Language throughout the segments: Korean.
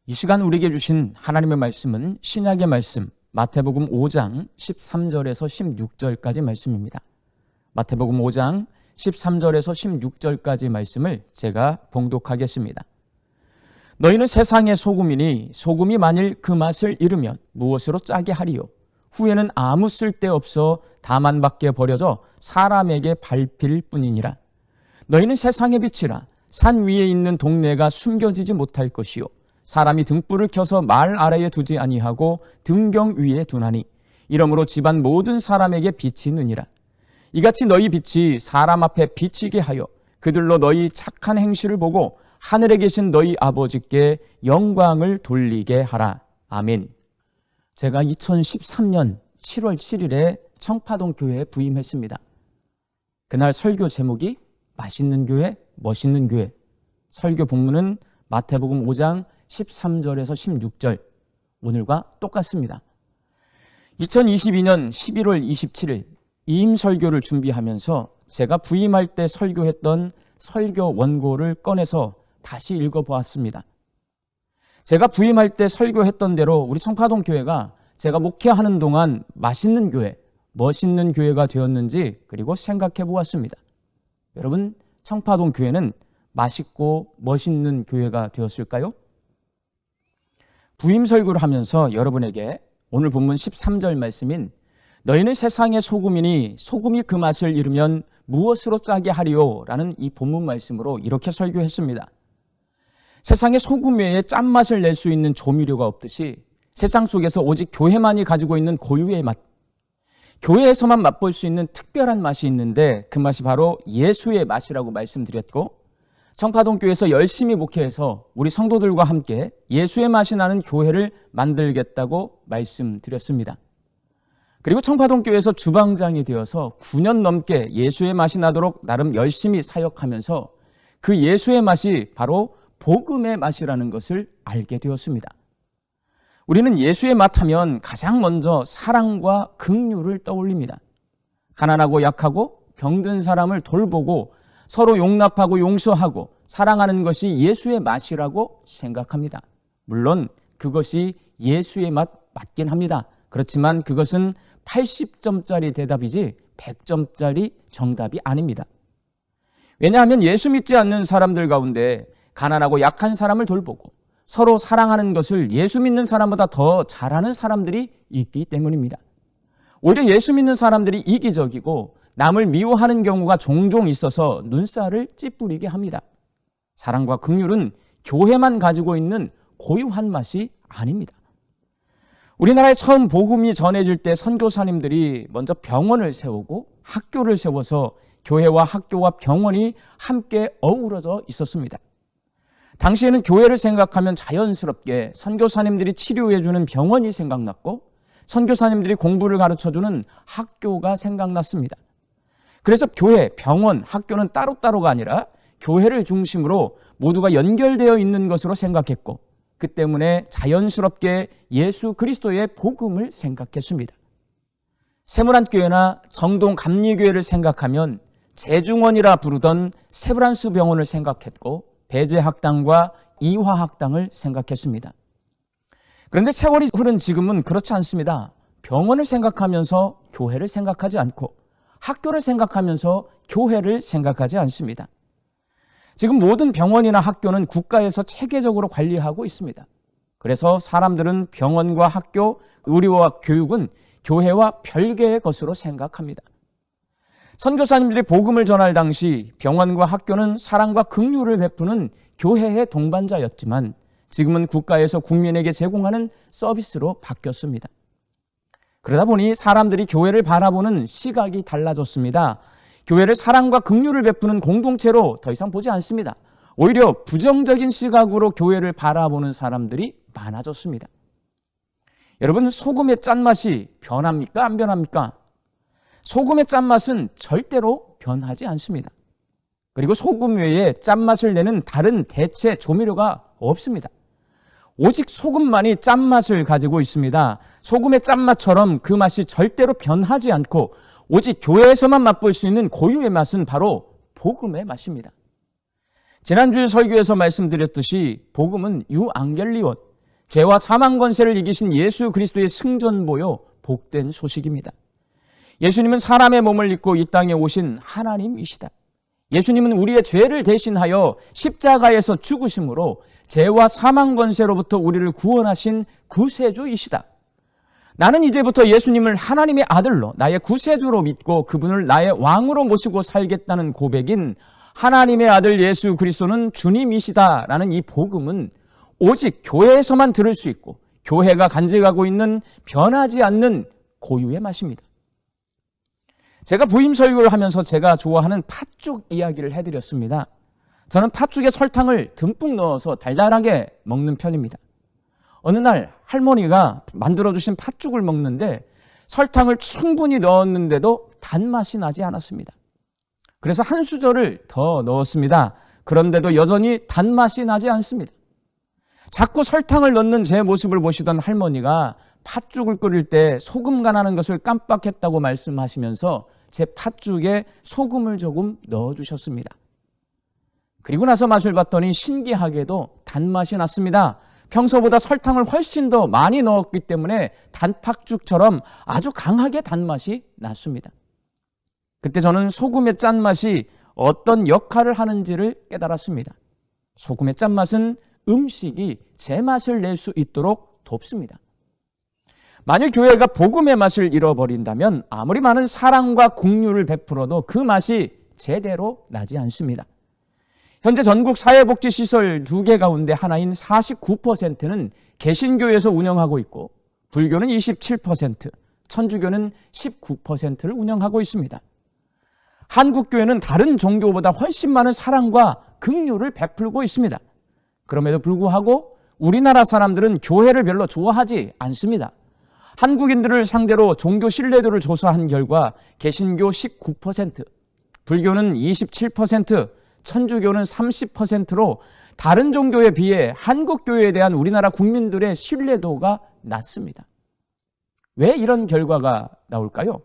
이 시간 우리에게 주신 하나님의 말씀은 신약의 말씀 마태복음 5장 13절에서 16절까지 말씀입니다. 마태복음 5장 13절에서 16절까지 말씀을 제가 봉독하겠습니다. 너희는 세상의 소금이니 소금이 만일 그 맛을 잃으면 무엇으로 짜게 하리요? 후에는 아무 쓸데없어 다만 밖에 버려져 사람에게 밟힐 뿐이니라. 너희는 세상의 빛이라. 산 위에 있는 동네가 숨겨지지 못할 것이요 사람이 등불을 켜서 말 아래에 두지 아니하고 등경 위에 두나니 이러므로 집안 모든 사람에게 빛이 느니라. 이같이 너희 빛이 사람 앞에 비치게 하여 그들로 너희 착한 행실을 보고 하늘에 계신 너희 아버지께 영광을 돌리게 하라. 아멘. 제가 2013년 7월 7일에 청파동 교회에 부임했습니다. 그날 설교 제목이 맛있는 교회, 멋있는 교회. 설교 본문은 마태복음 5장 13절에서 16절. 오늘과 똑같습니다. 2022년 11월 27일 이임 설교를 준비하면서 제가 부임할 때 설교했던 설교 원고를 꺼내서 다시 읽어보았습니다. 제가 부임할 때 설교했던 대로 우리 청파동 교회가 제가 목회하는 동안 맛있는 교회, 멋있는 교회가 되었는지 그리고 생각해 보았습니다. 여러분, 청파동 교회는 맛있고 멋있는 교회가 되었을까요? 부임 설교를 하면서 여러분에게 오늘 본문 13절 말씀인 너희는 세상의 소금이니 소금이 그 맛을 잃으면 무엇으로 짜게 하리요? 라는 이 본문 말씀으로 이렇게 설교했습니다. 세상의 소금 외에 짠맛을 낼 수 있는 조미료가 없듯이 세상 속에서 오직 교회만이 가지고 있는 고유의 맛, 교회에서만 맛볼 수 있는 특별한 맛이 있는데 그 맛이 바로 예수의 맛이라고 말씀드렸고, 청파동 교회에서 열심히 목회해서 우리 성도들과 함께 예수의 맛이 나는 교회를 만들겠다고 말씀드렸습니다. 그리고 청파동 교회에서 주방장이 되어서 9년 넘게 예수의 맛이 나도록 나름 열심히 사역하면서 그 예수의 맛이 바로 복음의 맛이라는 것을 알게 되었습니다. 우리는 예수의 맛 하면 가장 먼저 사랑과 긍휼을 떠올립니다. 가난하고 약하고 병든 사람을 돌보고 서로 용납하고 용서하고 사랑하는 것이 예수의 맛이라고 생각합니다. 물론 그것이 예수의 맛 맞긴 합니다. 그렇지만 그것은 80점짜리 대답이지 100점짜리 정답이 아닙니다. 왜냐하면 예수 믿지 않는 사람들 가운데 가난하고 약한 사람을 돌보고 서로 사랑하는 것을 예수 믿는 사람보다 더 잘하는 사람들이 있기 때문입니다. 오히려 예수 믿는 사람들이 이기적이고 남을 미워하는 경우가 종종 있어서 눈살을 찌푸리게 합니다. 사랑과 긍휼은 교회만 가지고 있는 고유한 맛이 아닙니다. 우리나라에 처음 복음이 전해질 때 선교사님들이 먼저 병원을 세우고 학교를 세워서 교회와 학교와 병원이 함께 어우러져 있었습니다. 당시에는 교회를 생각하면 자연스럽게 선교사님들이 치료해주는 병원이 생각났고 선교사님들이 공부를 가르쳐주는 학교가 생각났습니다. 그래서 교회, 병원, 학교는 따로따로가 아니라 교회를 중심으로 모두가 연결되어 있는 것으로 생각했고 그 때문에 자연스럽게 예수 그리스도의 복음을 생각했습니다. 세무란교회나 정동감리교회를 생각하면 재중원이라 부르던 세브란스 병원을 생각했고 배제학당과 이화학당을 생각했습니다. 그런데 세월이 흐른 지금은 그렇지 않습니다. 병원을 생각하면서 교회를 생각하지 않고 학교를 생각하면서 교회를 생각하지 않습니다. 지금 모든 병원이나 학교는 국가에서 체계적으로 관리하고 있습니다. 그래서 사람들은 병원과 학교, 의료와 교육은 교회와 별개의 것으로 생각합니다. 선교사님들이 복음을 전할 당시 병원과 학교는 사랑과 긍휼을 베푸는 교회의 동반자였지만 지금은 국가에서 국민에게 제공하는 서비스로 바뀌었습니다. 그러다 보니 사람들이 교회를 바라보는 시각이 달라졌습니다. 교회를 사랑과 긍휼을 베푸는 공동체로 더 이상 보지 않습니다. 오히려 부정적인 시각으로 교회를 바라보는 사람들이 많아졌습니다. 여러분, 소금의 짠맛이 변합니까? 안 변합니까? 소금의 짠맛은 절대로 변하지 않습니다. 그리고 소금 외에 짠맛을 내는 다른 대체 조미료가 없습니다. 오직 소금만이 짠맛을 가지고 있습니다. 소금의 짠맛처럼 그 맛이 절대로 변하지 않고 오직 교회에서만 맛볼 수 있는 고유의 맛은 바로 복음의 맛입니다. 지난주에 설교에서 말씀드렸듯이 복음은 유앙겔리온, 죄와 사망 권세를 이기신 예수 그리스도의 승전보요 복된 소식입니다. 예수님은 사람의 몸을 입고 이 땅에 오신 하나님이시다. 예수님은 우리의 죄를 대신하여 십자가에서 죽으심으로 죄와 사망 권세로부터 우리를 구원하신 구세주이시다. 나는 이제부터 예수님을 하나님의 아들로 나의 구세주로 믿고 그분을 나의 왕으로 모시고 살겠다는 고백인 하나님의 아들 예수 그리스도는 주님이시다라는 이 복음은 오직 교회에서만 들을 수 있고 교회가 간직하고 있는 변하지 않는 고유의 맛입니다. 제가 부임 설교를 하면서 제가 좋아하는 팥죽 이야기를 해드렸습니다. 저는 팥죽에 설탕을 듬뿍 넣어서 달달하게 먹는 편입니다. 어느 날 할머니가 만들어주신 팥죽을 먹는데 설탕을 충분히 넣었는데도 단맛이 나지 않았습니다. 그래서 한 수저를 더 넣었습니다. 그런데도 여전히 단맛이 나지 않습니다. 자꾸 설탕을 넣는 제 모습을 보시던 할머니가 팥죽을 끓일 때 소금 간하는 것을 깜빡했다고 말씀하시면서 제 팥죽에 소금을 조금 넣어주셨습니다. 그리고 나서 맛을 봤더니 신기하게도 단맛이 났습니다. 평소보다 설탕을 훨씬 더 많이 넣었기 때문에 단팥죽처럼 아주 강하게 단맛이 났습니다. 그때 저는 소금의 짠맛이 어떤 역할을 하는지를 깨달았습니다. 소금의 짠맛은 음식이 제 맛을 낼 수 있도록 돕습니다. 만일 교회가 복음의 맛을 잃어버린다면 아무리 많은 사랑과 긍휼을 베풀어도 그 맛이 제대로 나지 않습니다. 현재 전국 사회복지시설 2개 가운데 하나인 49%는 개신교에서 운영하고 있고 불교는 27%, 천주교는 19%를 운영하고 있습니다. 한국교회는 다른 종교보다 훨씬 많은 사랑과 긍휼을 베풀고 있습니다. 그럼에도 불구하고 우리나라 사람들은 교회를 별로 좋아하지 않습니다. 한국인들을 상대로 종교 신뢰도를 조사한 결과 개신교 19%, 불교는 27%, 천주교는 30%로 다른 종교에 비해 한국교회에 대한 우리나라 국민들의 신뢰도가 낮습니다. 왜 이런 결과가 나올까요?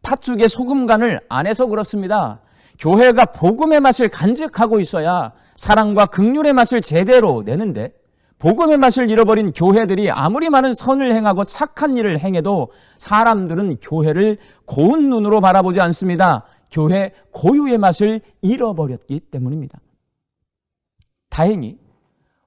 팥죽에 소금 간을 안 해서 그렇습니다. 교회가 복음의 맛을 간직하고 있어야 사랑과 긍휼의 맛을 제대로 내는데 복음의 맛을 잃어버린 교회들이 아무리 많은 선을 행하고 착한 일을 행해도 사람들은 교회를 고운 눈으로 바라보지 않습니다. 교회 고유의 맛을 잃어버렸기 때문입니다. 다행히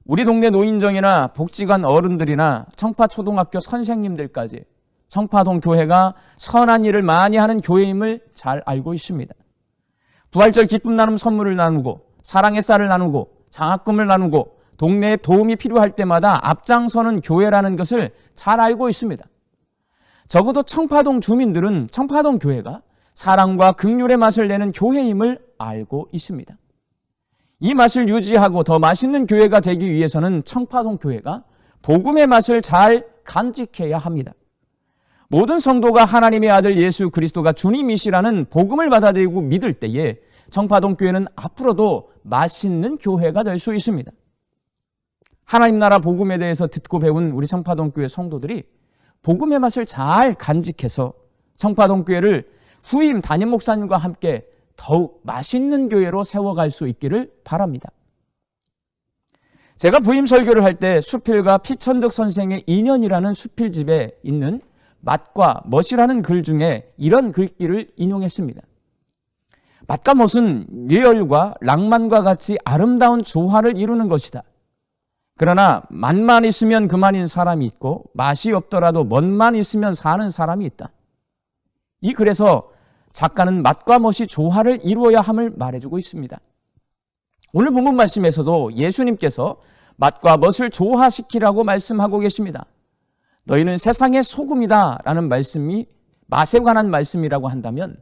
우리 동네 노인정이나 복지관 어른들이나 청파초등학교 선생님들까지 청파동 교회가 선한 일을 많이 하는 교회임을 잘 알고 있습니다. 부활절 기쁨 나눔 선물을 나누고 사랑의 쌀을 나누고 장학금을 나누고 동네에 도움이 필요할 때마다 앞장서는 교회라는 것을 잘 알고 있습니다. 적어도 청파동 주민들은 청파동 교회가 사랑과 긍휼의 맛을 내는 교회임을 알고 있습니다. 이 맛을 유지하고 더 맛있는 교회가 되기 위해서는 청파동 교회가 복음의 맛을 잘 간직해야 합니다. 모든 성도가 하나님의 아들 예수 그리스도가 주님이시라는 복음을 받아들이고 믿을 때에 청파동 교회는 앞으로도 맛있는 교회가 될 수 있습니다. 하나님 나라 복음에 대해서 듣고 배운 우리 청파동 교회 성도들이 복음의 맛을 잘 간직해서 청파동 교회를 후임 담임 목사님과 함께 더욱 맛있는 교회로 세워갈 수 있기를 바랍니다. 제가 부임 설교를 할 때 수필가 피천득 선생의 인연이라는 수필집에 있는 맛과 멋이라는 글 중에 이런 글귀를 인용했습니다. 맛과 멋은 예열과 낭만과 같이 아름다운 조화를 이루는 것이다. 그러나 맛만 있으면 그만인 사람이 있고 맛이 없더라도 멋만 있으면 사는 사람이 있다. 이 글에서 작가는 맛과 멋이 조화를 이루어야 함을 말해주고 있습니다. 오늘 본문 말씀에서도 예수님께서 맛과 멋을 조화시키라고 말씀하고 계십니다. 너희는 세상의 소금이다 라는 말씀이 맛에 관한 말씀이라고 한다면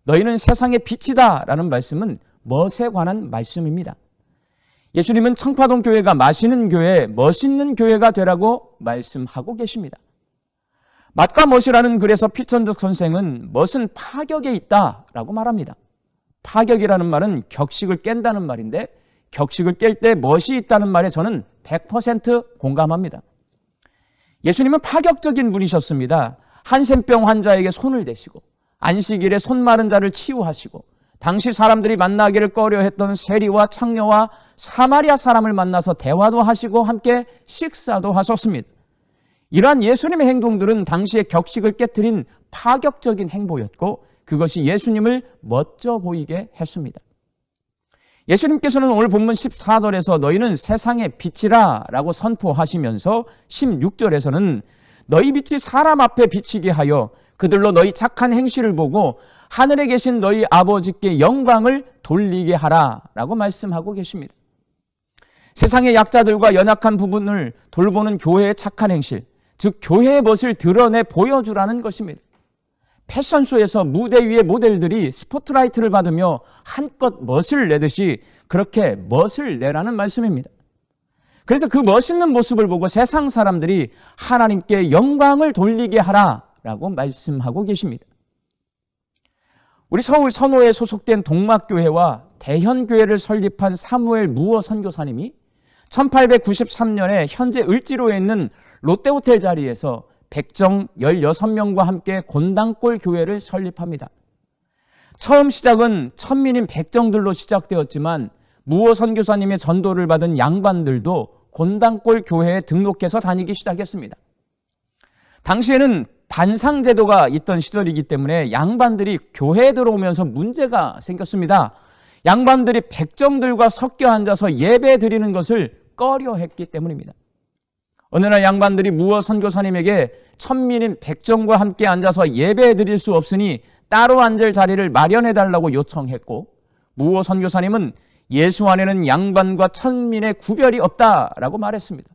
너희는 세상의 빛이다 라는 말씀은 멋에 관한 말씀입니다. 예수님은 청파동 교회가 마시는 교회, 멋있는 교회가 되라고 말씀하고 계십니다. 맛과 멋이라는 글에서 피천득 선생은 멋은 파격에 있다라고 말합니다. 파격이라는 말은 격식을 깬다는 말인데 격식을 깰 때 멋이 있다는 말에 저는 100% 공감합니다. 예수님은 파격적인 분이셨습니다. 한센병 환자에게 손을 대시고 안식일에 손 마른 자를 치유하시고 당시 사람들이 만나기를 꺼려했던 세리와 창녀와 사마리아 사람을 만나서 대화도 하시고 함께 식사도 하셨습니다. 이러한 예수님의 행동들은 당시의 격식을 깨트린 파격적인 행보였고 그것이 예수님을 멋져 보이게 했습니다. 예수님께서는 오늘 본문 14절에서 너희는 세상의 빛이라 라고 선포하시면서 16절에서는 너희 빛이 사람 앞에 비치게 하여 그들로 너희 착한 행실을 보고 하늘에 계신 너희 아버지께 영광을 돌리게 하라 라고 말씀하고 계십니다. 세상의 약자들과 연약한 부분을 돌보는 교회의 착한 행실, 즉 교회의 멋을 드러내 보여주라는 것입니다. 패션쇼에서 무대 위의 모델들이 스포트라이트를 받으며 한껏 멋을 내듯이 그렇게 멋을 내라는 말씀입니다. 그래서 그 멋있는 모습을 보고 세상 사람들이 하나님께 영광을 돌리게 하라라고 말씀하고 계십니다. 우리 서울 선호에 소속된 동막교회와 대현교회를 설립한 사무엘 무어 선교사님이 1893년에 현재 을지로에 있는 롯데호텔 자리에서 백정 16명과 함께 곤당골 교회를 설립합니다. 처음 시작은 천민인 백정들로 시작되었지만 무어 선교사님의 전도를 받은 양반들도 곤당골 교회에 등록해서 다니기 시작했습니다. 당시에는 반상제도가 있던 시절이기 때문에 양반들이 교회에 들어오면서 문제가 생겼습니다. 양반들이 백정들과 섞여 앉아서 예배 드리는 것을 꺼려했기 때문입니다. 어느 날 양반들이 무어 선교사님에게 천민인 백정과 함께 앉아서 예배 드릴 수 없으니 따로 앉을 자리를 마련해달라고 요청했고 무어 선교사님은 예수 안에는 양반과 천민의 구별이 없다라고 말했습니다.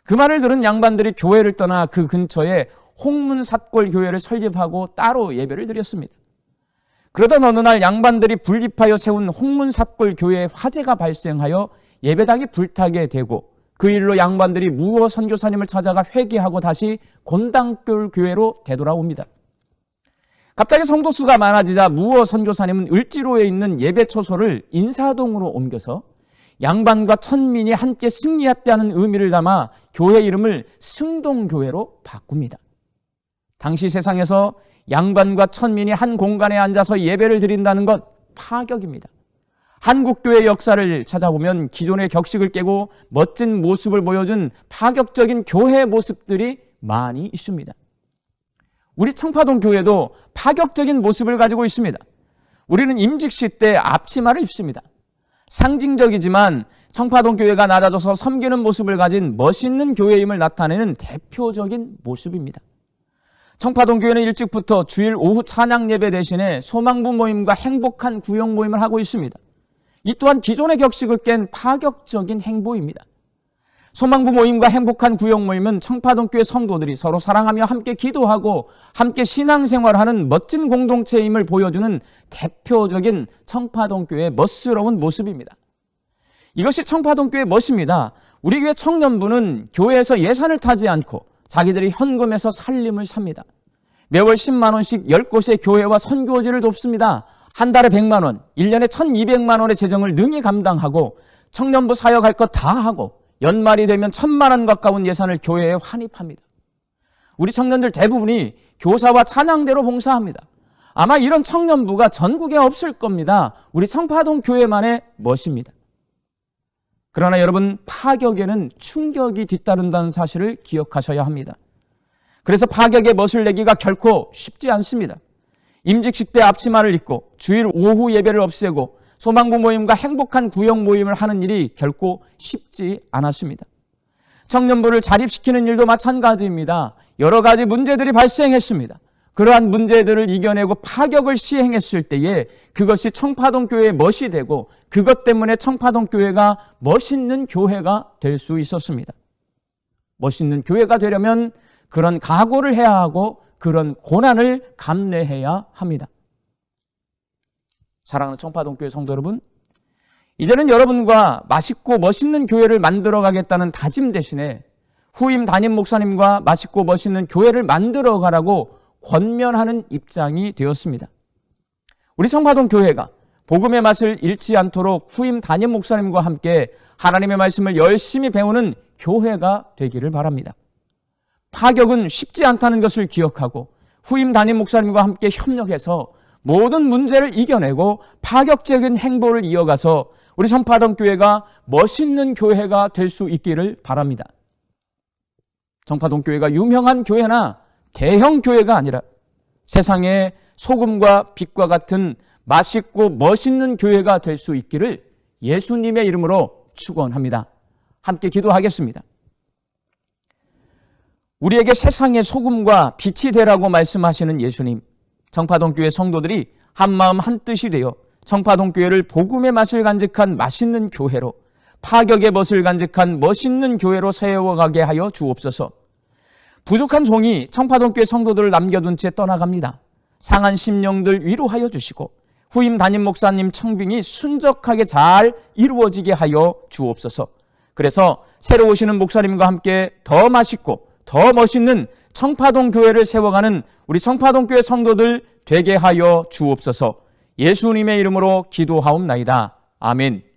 그 말을 들은 양반들이 교회를 떠나 그 근처에 홍문삿골 교회를 설립하고 따로 예배를 드렸습니다. 그러던 어느 날 양반들이 분립하여 세운 홍문삿골 교회에 화재가 발생하여 예배당이 불타게 되고 그 일로 양반들이 무어 선교사님을 찾아가 회개하고 다시 곤당골 교회로 되돌아옵니다. 갑자기 성도 수가 많아지자 무어 선교사님은 을지로에 있는 예배 초소를 인사동으로 옮겨서 양반과 천민이 함께 승리했다는 의미를 담아 교회 이름을 승동교회로 바꿉니다. 당시 세상에서 양반과 천민이 한 공간에 앉아서 예배를 드린다는 것 파격입니다. 한국교회 역사를 찾아보면 기존의 격식을 깨고 멋진 모습을 보여준 파격적인 교회 모습들이 많이 있습니다. 우리 청파동 교회도 파격적인 모습을 가지고 있습니다. 우리는 임직시 때 앞치마를 입습니다. 상징적이지만 청파동 교회가 낮아져서 섬기는 모습을 가진 멋있는 교회임을 나타내는 대표적인 모습입니다. 청파동 교회는 일찍부터 주일 오후 찬양 예배 대신에 소망부 모임과 행복한 구역 모임을 하고 있습니다. 이 또한 기존의 격식을 깬 파격적인 행보입니다. 소망부 모임과 행복한 구역 모임은 청파동 교회 성도들이 서로 사랑하며 함께 기도하고 함께 신앙생활하는 멋진 공동체임을 보여주는 대표적인 청파동 교회의 멋스러운 모습입니다. 이것이 청파동 교회의 멋입니다. 우리 교회 청년부는 교회에서 예산을 타지 않고 자기들이 현금에서 살림을 삽니다. 매월 10만 원씩 10곳의 교회와 선교지를 돕습니다. 한 달에 100만 원, 1년에 1200만 원의 재정을 능히 감당하고 청년부 사역할 것 다 하고 연말이 되면 1000만 원 가까운 예산을 교회에 환입합니다. 우리 청년들 대부분이 교사와 찬양대로 봉사합니다. 아마 이런 청년부가 전국에 없을 겁니다. 우리 청파동 교회만의 멋입니다. 그러나 여러분, 파격에는 충격이 뒤따른다는 사실을 기억하셔야 합니다. 그래서 파격의 멋을 내기가 결코 쉽지 않습니다. 임직식 때 앞치마를 입고 주일 오후 예배를 없애고 소망부 모임과 행복한 구역 모임을 하는 일이 결코 쉽지 않았습니다. 청년부를 자립시키는 일도 마찬가지입니다. 여러 가지 문제들이 발생했습니다. 그러한 문제들을 이겨내고 파격을 시행했을 때에 그것이 청파동 교회의 멋이 되고 그것 때문에 청파동 교회가 멋있는 교회가 될 수 있었습니다. 멋있는 교회가 되려면 그런 각오를 해야 하고 그런 고난을 감내해야 합니다. 사랑하는 청파동 교회 성도 여러분, 이제는 여러분과 맛있고 멋있는 교회를 만들어 가겠다는 다짐 대신에 후임 담임 목사님과 맛있고 멋있는 교회를 만들어 가라고 권면하는 입장이 되었습니다. 우리 청파동 교회가 복음의 맛을 잃지 않도록 후임 담임 목사님과 함께 하나님의 말씀을 열심히 배우는 교회가 되기를 바랍니다. 파격은 쉽지 않다는 것을 기억하고 후임 담임 목사님과 함께 협력해서 모든 문제를 이겨내고 파격적인 행보를 이어가서 우리 청파동 교회가 멋있는 교회가 될 수 있기를 바랍니다. 청파동 교회가 유명한 교회나 대형 교회가 아니라 세상의 소금과 빛과 같은 맛있고 멋있는 교회가 될 수 있기를 예수님의 이름으로 축원합니다. 함께 기도하겠습니다. 우리에게 세상의 소금과 빛이 되라고 말씀하시는 예수님, 청파동 교회 성도들이 한마음 한뜻이 되어 청파동 교회를 복음의 맛을 간직한 맛있는 교회로, 파격의 멋을 간직한 멋있는 교회로 세워가게 하여 주옵소서. 부족한 종이 청파동 교회 성도들을 남겨둔 채 떠나갑니다. 상한 심령들 위로하여 주시고 후임 담임 목사님 청빙이 순적하게 잘 이루어지게 하여 주옵소서. 그래서 새로 오시는 목사님과 함께 더 맛있고 더 멋있는 청파동 교회를 세워가는 우리 청파동 교회 성도들 되게 하여 주옵소서. 예수님의 이름으로 기도하옵나이다. 아멘.